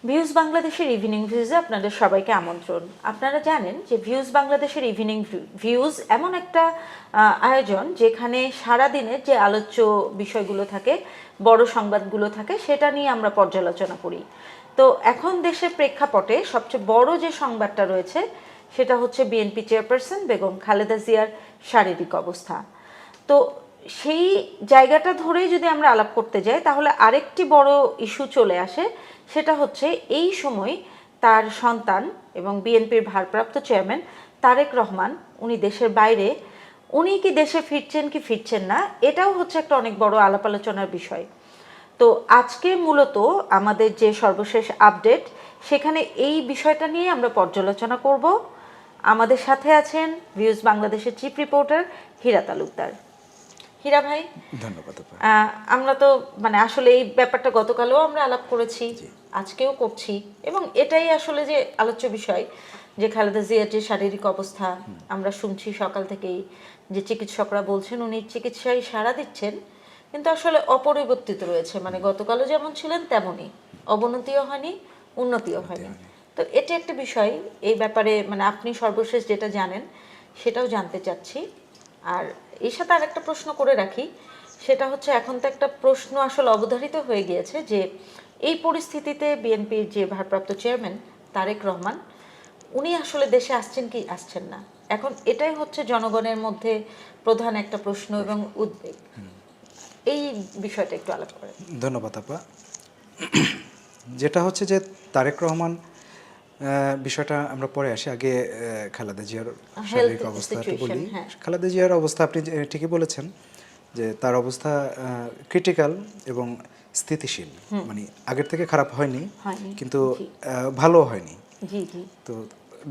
Views বাংলাদেশের evening ভিউজে আপনাদের সবাইকে আমন্ত্রণ। আপনারা জানেন যে ভিউজ বাংলাদেশের ইভিনিং ভিউজ এমন একটা আয়োজন যেখানে সারাদিনের যে আলোচ্য বিষয়গুলো থাকে, বড় সংবাদগুলো থাকে, সেটা নিয়ে আমরা পর্যালোচনা করি। তো এখন দেশের প্রেক্ষাপটে সবচেয়ে বড় যে সংবাদটা রয়েছে সেটা হচ্ছে বিএনপি চেয়ারপারসন বেগম খালেদা জিয়ার শারীরিক অবস্থা। তো সেই জায়গাটা ধরেই যদি আমরা আলাপ করতে যাই তাহলে আরেকটি বড় ইস্যু চলে আসে, সেটা হচ্ছে এই সময় তার সন্তান এবং বিএনপির ভারপ্রাপ্ত চেয়ারম্যান তারেক রহমান উনি দেশের বাইরে, উনি কি দেশে ফিরছেন কি ফিরছেন না, এটাও হচ্ছে একটা অনেক বড় আলাপ আলোচনার বিষয়। তো আজকে মূলত আমাদের যে সর্বশেষ আপডেট সেখানে এই বিষয়টা নিয়ে আমরা পর্যালোচনা করব। আমাদের সাথে আছেন ভিউজ বাংলাদেশের চিফ রিপোর্টার হীরা তালুকদার। হীরা ভাই, ধন্যবাদ। আমরা তো আসলে এই ব্যাপারটা গতকালও আমরা আলাপ করেছি, আজকেও করছি, এবং এটাই আসলে যে আলোচ্য বিষয় যে খালেদা জিয়ার যে শারীরিক অবস্থা আমরা শুনছি সকাল থেকেই, যে চিকিৎসকরা বলছেন উনি চিকিৎসায় সাড়া দিচ্ছেন কিন্তু আসলে অপরিবর্তিত রয়েছে, গতকালও যেমন ছিলেন তেমনই, অবনতিও হয়নি উন্নতিও হয়নি। তো এটা একটা বিষয়, এই ব্যাপারে আপনি সর্বশেষ যেটা জানেন সেটাও জানতে চাচ্ছি। আর এর সাথে আর একটা প্রশ্ন করে রাখি, সেটা হচ্ছে এখন তো একটা প্রশ্ন আসলে অবধারিত হয়ে গিয়েছে যে এই পরিস্থিতিতে বিএনপির যে ভারপ্রাপ্ত চেয়ারম্যান তারেক রহমান উনি আসলে দেশে আসছেন কি আসছেন না, এখন এটাই হচ্ছে জনগণের মধ্যে প্রধান একটা প্রশ্ন এবং উদ্বেগ। এই বিষয়টা একটু আলাপ করেন। ধন্যবাদ আপা। যেটা হচ্ছে যে তারেক রহমান বিষয়টা আমরা পরে আসি, আগে খালেদা জিয়ার শারীরিক অবস্থাটা বলি। খালেদা জিয়ার অবস্থা আপনি ঠিকই বলেছেন যে তার অবস্থা ক্রিটিক্যাল এবং স্থিতিশীল, আগের থেকে খারাপ হয়নি কিন্তু ভালো হয়নি। তো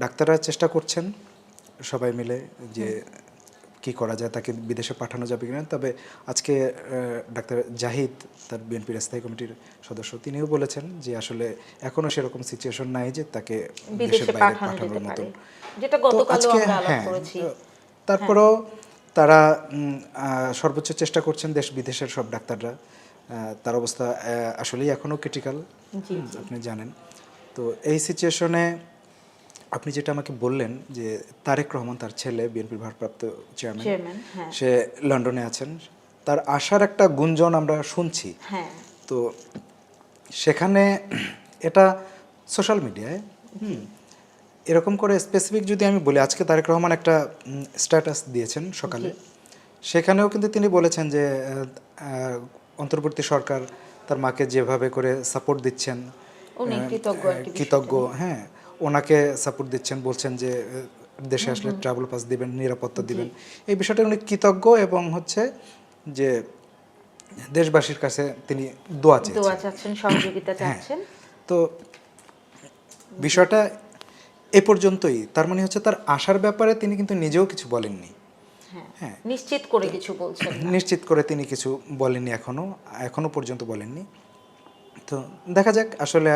ডাক্তাররা চেষ্টা করছেন সবাই মিলে যে কি করা যায়, তাকে বিদেশে পাঠানো যাবে কিনা। তবে আজকে ডাক্তার জাহিদ, তার বিএনপির স্থায়ী কমিটির সদস্য, তিনিও বলেছেন যে আসলে এখনো সেরকম সিচুয়েশন নাই যে তাকে দেশের বাইরে পাঠানোর মতন। তো আজকে তারপরেও তারা সর্বোচ্চ চেষ্টা করছেন দেশ বিদেশের সব ডাক্তাররা। তার অবস্থা আসলেই এখনো ক্রিটিক্যাল, আপনি জানেন। তো এই সিচুয়েশনে আপনি যেটা আমাকে বললেন যে তারেক রহমান, তার ছেলে, বিএনপির ভারপ্রাপ্ত চেয়ারম্যান, সে লন্ডনে আছেন, তার আসার একটা গুঞ্জন আমরা শুনছি। তো সেখানে এটা সোশ্যাল মিডিয়ায় এরকম করে স্পেসিফিক যদি আমি বলি, আজকে তারেক রহমান একটা স্ট্যাটাস দিয়েছেন সকালে, সেখানেও কিন্তু তিনি বলেছেন যে অন্তর্বর্তী সরকার তার মাকে যেভাবে করে সাপোর্ট দিচ্ছেন, কৃতজ্ঞ, হ্যাঁ, ওনাকে সাপোর্ট দিচ্ছেন, বলছেন যে দেশে আসলে ট্রাভেল পাস দিবেন, নিরাপত্তা দিবেন। এই বিষয়টা উনি কৃতজ্ঞ এবং হচ্ছে যে দেশবাসীর কাছে তিনি দোয়া চাচ্ছেন, সহযোগিতা চাচ্ছেন। তো বিষয়টা এ পর্যন্তই। তার মানে হচ্ছে তার আসার ব্যাপারে তিনি কিন্তু নিজেও কিছু বলেননি। হ্যাঁ, নিশ্চিত করে কিছু বলছেন না, নিশ্চিত করে তিনি কিছু বলেননি, এখনো পর্যন্ত বলেননি। তো দেখা যাক আসলে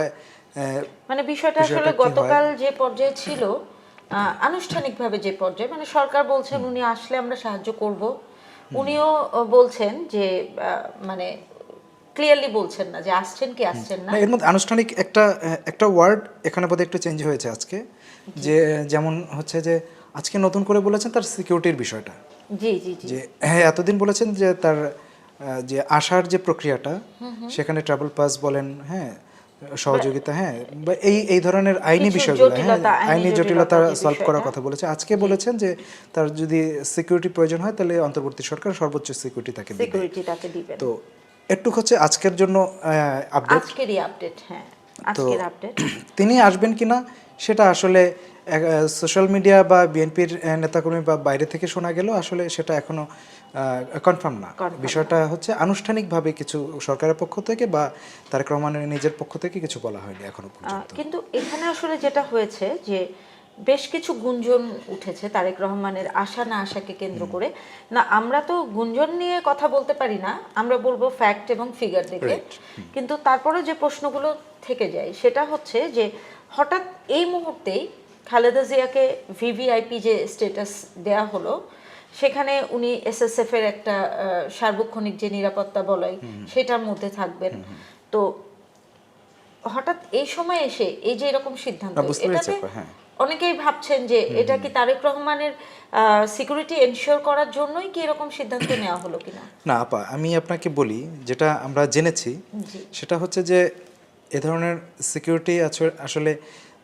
বিষয়টা আসলে গতকাল যে পর্যায়ে ছিল, আনুষ্ঠানিকভাবে যে পর্যায়ে, সরকার বলছেন উনি আসলে আমরা সাহায্য করব, উনিও বলছেন যে ক্লিয়ারলি বলছেন না যে আসছেন কি আসছেন না। এর মধ্যে আনুষ্ঠানিক একটা ওয়ার্ড এখানে বোধহয় একটু চেঞ্জ হয়েছে আজকে, যে যেমন হচ্ছে যে আজকে নতুন করে বলেছেন তার সিকিউরিটির বিষয়টা। যে হ্যাঁ, এতদিন বলেছেন যে তার যে আসার যে প্রক্রিয়াটা, সেখানে ট্রাভেল পাস বলেন, হ্যাঁ, সহযোগিতা, হ্যাঁ, বা এই ধরনের আইনি বিষয়গুলো, হ্যাঁ, আইনি জটিলতা সলভ করার কথা বলেছে। আজকে বলেছেন যে তার যদি সিকিউরিটি প্রয়োজন হয় তাহলে অন্তর্বর্তী সরকার সর্বোচ্চ সিকিউরিটি তাকে দিবে। তো একটু হচ্ছে আজকের জন্য আপডেট। হ্যাঁ, আজকের আপডেট। তিনি আসবেন কিনা সেটা আসলে সোশ্যাল মিডিয়া বা বিএনপির নেতাকর্মী বা বাইরে থেকে শোনা গেলেও আসলে সেটা এখনো কনফার্ম না। বিষয়টা হচ্ছে আনুষ্ঠানিকভাবে কিছু সরকারের পক্ষ থেকে বা তারেক রহমানের নিজের পক্ষ থেকে কিছু বলা হয়নি এখনো পর্যন্ত। কিন্তু এখানে আসলে যেটা হয়েছে যে বেশ কিছু গুঞ্জন উঠেছে তারেক রহমানের আসা না আসাকে কেন্দ্র করে। না, আমরা তো গুঞ্জন নিয়ে কথা বলতে পারি না, আমরা বলবো ফ্যাক্ট এবং ফিগার দেখে। কিন্তু তারপরে যে প্রশ্নগুলো থেকে যায় সেটা হচ্ছে যে হঠাৎ এই মুহূর্তেই খালেদা জিয়াকে ভিভিআইপি যে স্ট্যাটাস দেয়া হলো, সেখানে উনি এসএসএফ এর একটা সার্বক্ষণিক যে নিরাপত্তা বলয় সেটার মধ্যে থাকবেন। তো হঠাৎ এই সময় এসে এই যে এরকম সিদ্ধান্ত, বুঝতে পেরেছি এটাতে আপা, হ্যাঁ। অনেকেই ভাবছেন যে এটা কি তারেক রহমানের সিকিউরিটি এনশিওর করার জন্যই কি এরকম সিদ্ধান্ত নেওয়া হলো কিনা? না আপা, আমি আপনাকে বলি যেটা আমরা জেনেছি জি সেটা হচ্ছে যে এ ধরনের সিকিউরিটি আসলে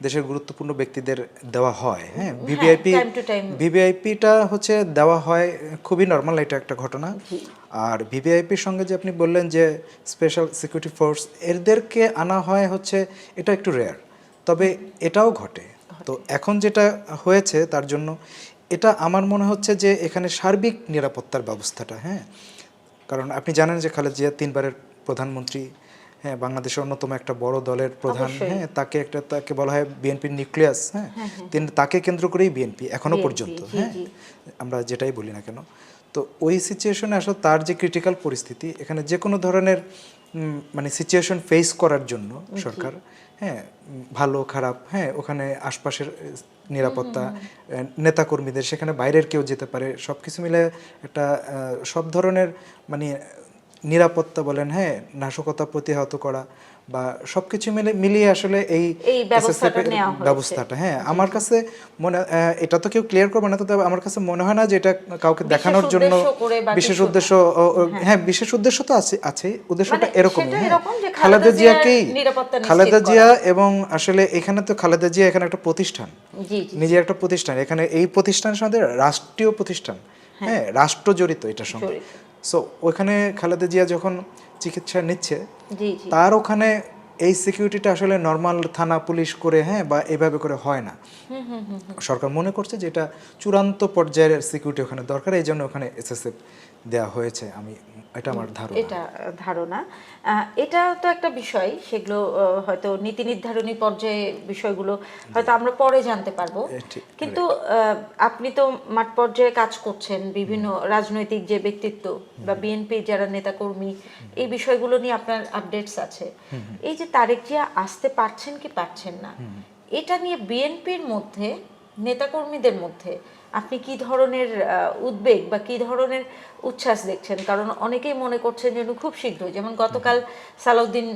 দেশের গুরুত্বপূর্ণ ব্যক্তিদের দেওয়া হয়, হ্যাঁ। VVIP time to time। ভিভিআইপিটা হচ্ছে দেওয়া হয়, খুবই নর্মাল এটা একটা ঘটনা। জি আর ভিভিআইপির সঙ্গে যে আপনি বললেন যে স্পেশাল সিকিউরিটি ফোর্স এদেরকে আনা হয় হচ্ছে এটা একটু রেয়ার, তবে এটাও ঘটে। তো এখন যেটা হয়েছে তার জন্য এটা আমার মনে হচ্ছে যে এখানে সার্বিক নিরাপত্তার ব্যবস্থাটা, হ্যাঁ। কারণ আপনি জানেন যে খালেদা জিয়া 3বারের প্রধানমন্ত্রী, হ্যাঁ, বাংলাদেশের অন্যতম একটা বড় দলের প্রধান, অবশ্যই। হ্যাঁ। তাকে বলা হয় বিএনপির নিউক্লিয়াস, হ্যাঁ। তাকে কেন্দ্র করেই বিএনপি এখনো BNP, পর্যন্ত, জি, হ্যাঁ, জি। আমরা যেটাই বলি না কেন। তো ওই সিচুয়েশনে আসলে তার যে ক্রিটিক্যাল পরিস্থিতি, এখানে যে কোনো ধরনের মানে সিচুয়েশন ফেস করার জন্য সরকার, হ্যাঁ, ভালো খারাপ, হ্যাঁ, ওখানে আশপাশের নিরাপত্তা, নেতাকর্মীদের, সেখানে বাইরের কেউ যেতে পারে, সব কিছু মিলে একটা সব ধরনের মানে নিরাপত্তা বলেন, হ্যাঁ, নাশকতা প্রতিহত করা বা সবকিছু মিলিয়ে আসলে এই ব্যবস্থাটা SSF নেওয়া হয়েছে। ব্যবস্থাটা, হ্যাঁ, আমার কাছে মনে, এটা তো কেউ ক্লিয়ার করবে না, তো তবে আমার কাছে মনে হয় না যে এটা কাউকে দেখানোর জন্য বিশেষ উদ্দেশ্য, হ্যাঁ, বিশেষ উদ্দেশ্য তো আছে, উদ্দেশ্যটা মানে এরকমই, সেটা হ্যাঁ। এরকম যে খালেদা জিয়াকেই, নিরাপত্তা নিশ্চিত খালেদা করা। জিয়া, এবং আসলে এখানে তো খালেদা জিয়া এখানে একটা প্রতিষ্ঠান, জি জি নিজের একটা প্রতিষ্ঠান, এখানে এই প্রতিষ্ঠানের সাথে রাষ্ট্রীয় প্রতিষ্ঠান, হ্যাঁ, রাষ্ট্র জড়িত এটার সঙ্গে। জড়িত। সো ওখানে খালেদা জিয়া যখন চিকিৎসা নিচ্ছে, জি জি তার ওখানে এই সিকিউরিটিটা আসলে নর্মাল থানা পুলিশ করে, হ্যাঁ, বা এভাবে করে হয় না। সরকার মনে করছে যে এটা চূড়ান্ত পর্যায়ের সিকিউরিটি ওখানে দরকার, এই জন্য ওখানে SSF দেওয়া হয়েছে। এটা আমার ধারণা। এটা ধারণা। এটা তো একটা বিষয়, সেগুলো হয়তো নীতি নির্ধারণী পর্যায়ে বিষয়গুলো হয়তো আমরা পরে জানতে পারবো। ঠিক, কিন্তু আপনি তো মাঠ পর্যায়ে কাজ করছেন, বিভিন্ন রাজনৈতিক যে ব্যক্তিত্ব বা বিএনপি যারা নেতাকর্মী, এই বিষয়গুলো নিয়ে আপনার আপডেটস আছে। এই যে তারেক জিয়া আসতে পারছেন কি পারছেন না, এটা নিয়ে বিএনপির মধ্যে, নেতাকর্মীদের মধ্যে আপনি কি ধরনের উদ্বেগ বা কি ধরনের উচ্ছ্বাস দেখছেন? কারণ অনেকেই মনে করছেন যে উনি খুব শীঘ্রই, যেমন গতকাল সালাউদ্দিন,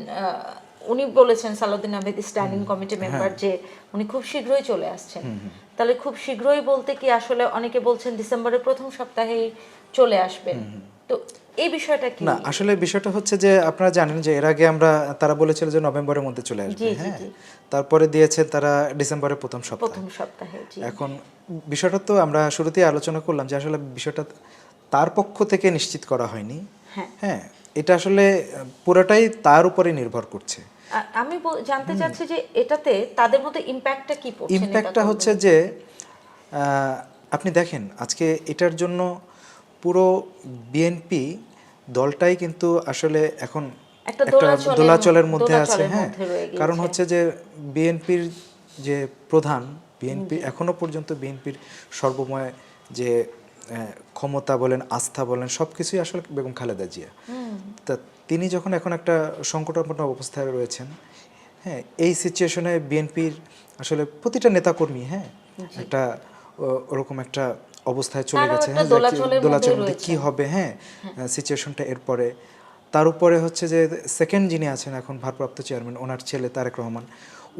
উনি বলেছেন, Salauddin Ahmed standing committee member, যে উনি খুব শীঘ্রই চলে আসছেন। তাহলে খুব শীঘ্রই বলতে কি আসলে অনেকে বলছেন ডিসেম্বরের প্রথম সপ্তাহেই চলে আসবেন, তো এই বিষয়টা কি? না, আসলে বিষয়টা হচ্ছে যে আপনারা জানেন যে এর আগে তারা বলেছিল যে নভেম্বরের মধ্যে চলে আসবে, হ্যাঁ, তারপরে দিয়েছে তারা ডিসেম্বরের প্রথম সপ্তাহে। এখন বিষয়টা তো আমরা শুরুতেই আলোচনা করলাম যে আসলে বিষয়টা তার পক্ষ থেকে নিশ্চিত করা হয়নি, হ্যাঁ, এটা আসলে পুরোটাই তার উপরে নির্ভর করছে। আমি জানতে চাচ্ছি যে এটাতে তাদের মধ্যে ইমপ্যাক্টটা কি পড়ছে? ইমপ্যাক্টটা হচ্ছে যে আপনি দেখেন আজকে এটার জন্য পুরো বিএনপি দলটাই কিন্তু আসলে এখন একটা দোলাচলের মধ্যে আছে, হ্যাঁ। কারণ হচ্ছে যে বিএনপির যে প্রধান, বিএনপি এখনো পর্যন্ত বিএনপির সর্বময় যে ক্ষমতা বলেন, আস্থা বলেন, সব কিছুই আসলে বেগম খালেদা জিয়া। তা তিনি যখন এখন একটা সংকটাপন্ন অবস্থায় রয়েছেন, হ্যাঁ, এই সিচুয়েশনে বিএনপির আসলে প্রতিটা নেতাকর্মী, হ্যাঁ, একটা ওরকম একটা অবস্থায় চলে গেছে, হ্যাঁ, দোলাচলের মধ্যে কি হবে, হ্যাঁ, সিচুয়েশনটা। এরপরে তার উপরে হচ্ছে যে সেকেন্ড যিনি আছেন এখন ভারপ্রাপ্ত চেয়ারম্যান, ওনার ছেলে তারেক রহমান,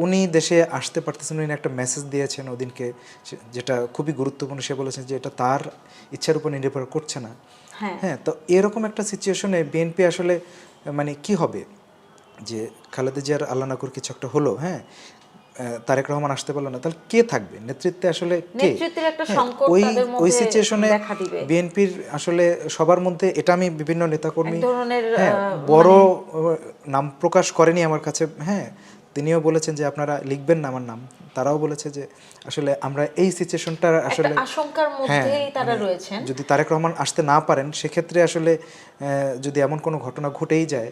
উনি দেশে আসতে পারতেছেন। উনি একটা মেসেজ দিয়েছেন ওদিনকে, যেটা খুবই গুরুত্বপূর্ণ। সে বলেছেন যে এটা তার ইচ্ছার উপর নির্ভর করছে না, হ্যাঁ। তো এরকম একটা সিচুয়েশনে বিএনপি আসলে মানে কি হবে, যে খালেদা জিয়ার আল্লাহ না করে কিছু একটা হলো, হ্যাঁ, তারেক রহমান আসতে পারলো না, তাহলে কে থাকবে নেতৃত্বে? আসলে কে? ওই সিচুয়েশনে বিএনপির আসলে সবার মধ্যে, এটা আমি বিভিন্ন নেতাকর্মী, হ্যাঁ, বড় নাম প্রকাশ করেনি আমার কাছে, হ্যাঁ, তিনিও বলেছেন যে আপনারা লিখবেন না আমার নাম। তারাও বলেছে যে আসলে আমরা এই সিচুয়েশনটা আসলে আশঙ্কার মধ্যেই তারা রয়েছেন। যদি তারেক রহমান আসতে না পারেন, সেক্ষেত্রে আসলে যদি এমন কোনো ঘটনা ঘটেই যায়,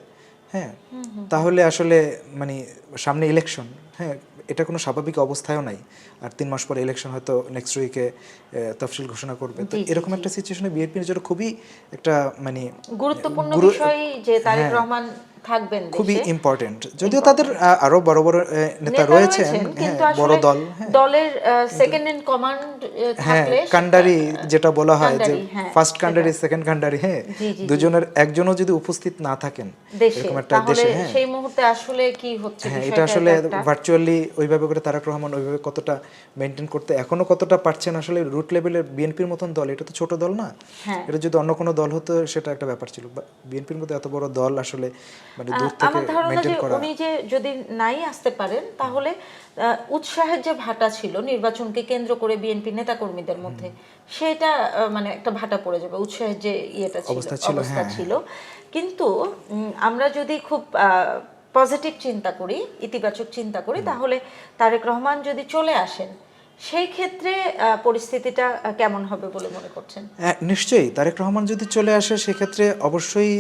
হ্যাঁ, তাহলে আসলে মানে সামনে ইলেকশন, হ্যাঁ, এটা কোনো স্বাভাবিক অবস্থায়ও নাই। আর 3 মাস পরে ইলেকশন, হয়তো নেক্সট উইকে তফসিল ঘোষণা করবে। তো এরকম একটা সিচুয়েশনে বিএনপির জন্য খুবই একটা মানে গুরুত্বপূর্ণ বিষয় যে তারেক রহমান থাকবেন খুবই দেশে ইম্পর্টেন্ট, যদিও তাদের আরো বড় বড় নেতা রয়েছেন, কিন্তু বড় আসলে দল, দলের সেকেন্ড ইন কমান্ড থাকলে কান্ডারি যেটা বলা হয় যে ফার্স্ট সেটা। কান্ডারি সেকেন্ড কান্ডারি, হ্যাঁ, জি, জি, জি। দুজনের একজনও যদি উপস্থিত না থাকেন দেশে, এরকম একটা তাহলে দেশে, হ্যাঁ সেই মুহূর্তে আসলে কি হচ্ছে হ্যাঁ, এটা বিষয়টা আসলে একটা ভার্চুয়ালি ওইভাবে করে তারেক রহমান ওইভাবে কতটা মেনটেন করতে এখনো কতটা পারছেন, আসলে রুট লেভেলের বিএনপির মতন দল, এটা তো ছোট দল না, হ্যাঁ। এটা যদি অন্য কোনো দল হতো সেটা একটা ব্যাপার ছিল, বিএনপির মধ্যে এত বড় দল আসলে মানে দূর থেকে আমার ধারণা মেনটেন যে করা। উনি যে যদি নাই আসতে পারেন তাহলে উৎসাহের যে ভাটা ছিল নির্বাচনকে কেন্দ্র করে বিএনপি নেতাকর্মীদের মধ্যে, সেটা মানে একটা ভাটা পড়ে যাবে, উৎসাহের যে ইয়েটা ছিল অবস্থা ছিল। কিন্তু আমরা যদি খুব পজিটিভ চিন্তা করি, ইতিবাচক চিন্তা করি, তাহলে তারেক রহমান যদি চলে আসেন সেই ক্ষেত্রে পরিস্থিতিটা কেমন হবে বলে মনে করছেন? নিশ্চয়ই তারেক রহমান যদি চলে আসে সেক্ষেত্রে অবশ্যই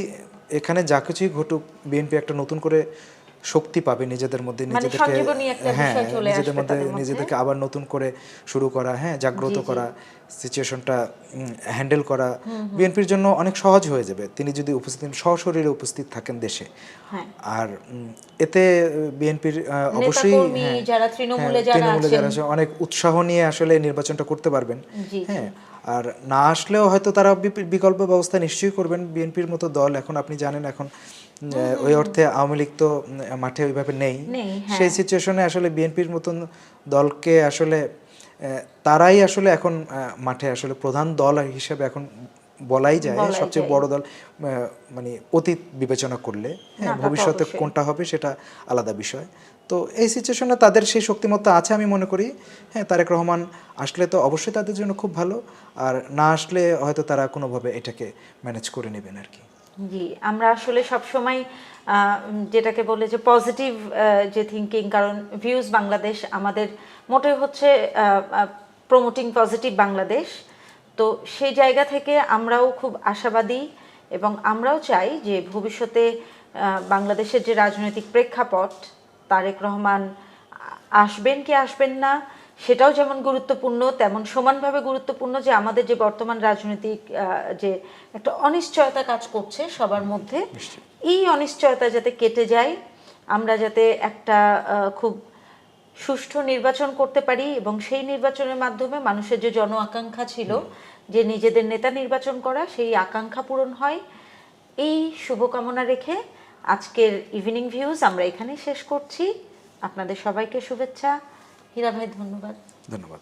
এখানে যা কিছুই ঘটুক বিএনপি একটা নতুন করে শক্তি পাবে নিজেদের মধ্যে, নিজেদেরকে, হ্যাঁ, নিজেদের মধ্যে নিজেদেরকে আবার নতুন করে শুরু করা, হ্যাঁ, জাগ্রত করা, সিচুয়েশনটা হ্যান্ডেল করা বিএনপির জন্য অনেক সহজ হয়ে যাবে তিনি যদি সশরীরে উপস্থিত থাকেন দেশে। আর এতে বিএনপির অবশ্যই যারা তৃণমূলে যারা আছে অনেক উৎসাহ নিয়ে আসলে নির্বাচনটা করতে পারবেন, হ্যাঁ। আর না আসলেও হয়তো তারা বিকল্প ব্যবস্থা নিশ্চয়ই করবেন, বিএনপির মতো দল এখন আপনি জানেন এখন ওই অর্থে আওয়ামী লীগ তো মাঠে ওইভাবে নেই, সেই সিচুয়েশনে আসলে বিএনপির মতন দলকে আসলে তারাই আসলে এখন মাঠে আসলে প্রধান দল হিসেবে এখন বলাই যায়, সবচেয়ে বড় দল, মানে অতীত বিবেচনা করলে, হ্যাঁ, ভবিষ্যতে কোনটা হবে সেটা আলাদা বিষয়। তো এই সিচুয়েশনে তাদের সেই শক্তিমত্তা আছে আমি মনে করি, হ্যাঁ, তারেক রহমান আসলে তো অবশ্যই তাদের জন্য খুব ভালো, আর না আসলে হয়তো তারা কোনোভাবে এটাকে ম্যানেজ করে নেবেন আর কি। জি, আমরা আসলে সবসময় যেটাকে বলে যে পজিটিভ যে থিঙ্কিং, কারণ ভিউজ বাংলাদেশ আমাদের মোটে হচ্ছে প্রমোটিং পজিটিভ বাংলাদেশ, তো সেই জায়গা থেকে আমরাও খুব আশাবাদী এবং আমরাও চাই যে ভবিষ্যতে বাংলাদেশের যে রাজনৈতিক প্রেক্ষাপট, তারেক রহমান আসবেন কি আসবেন না সেটাও যেমন গুরুত্বপূর্ণ, তেমন সমানভাবে গুরুত্বপূর্ণ যে আমাদের যে বর্তমান রাজনৈতিক যে একটা অনিশ্চয়তা কাজ করছে সবার মধ্যে, এই অনিশ্চয়তা যাতে কেটে যায়, আমরা যাতে একটা খুব সুষ্ঠু নির্বাচন করতে পারি এবং সেই নির্বাচনের মাধ্যমে মানুষের যে জন আকাঙ্ক্ষা ছিল যে নিজেদের নেতা নির্বাচন করা, সেই আকাঙ্ক্ষা পূরণ হয়, এই শুভকামনা রেখে আজকের ইভিনিং ভিউজ আমরা এখানেই শেষ করছি। আপনাদের সবাইকে শুভেচ্ছা। হীরা ভাই, ধন্যবাদ। ধন্যবাদ।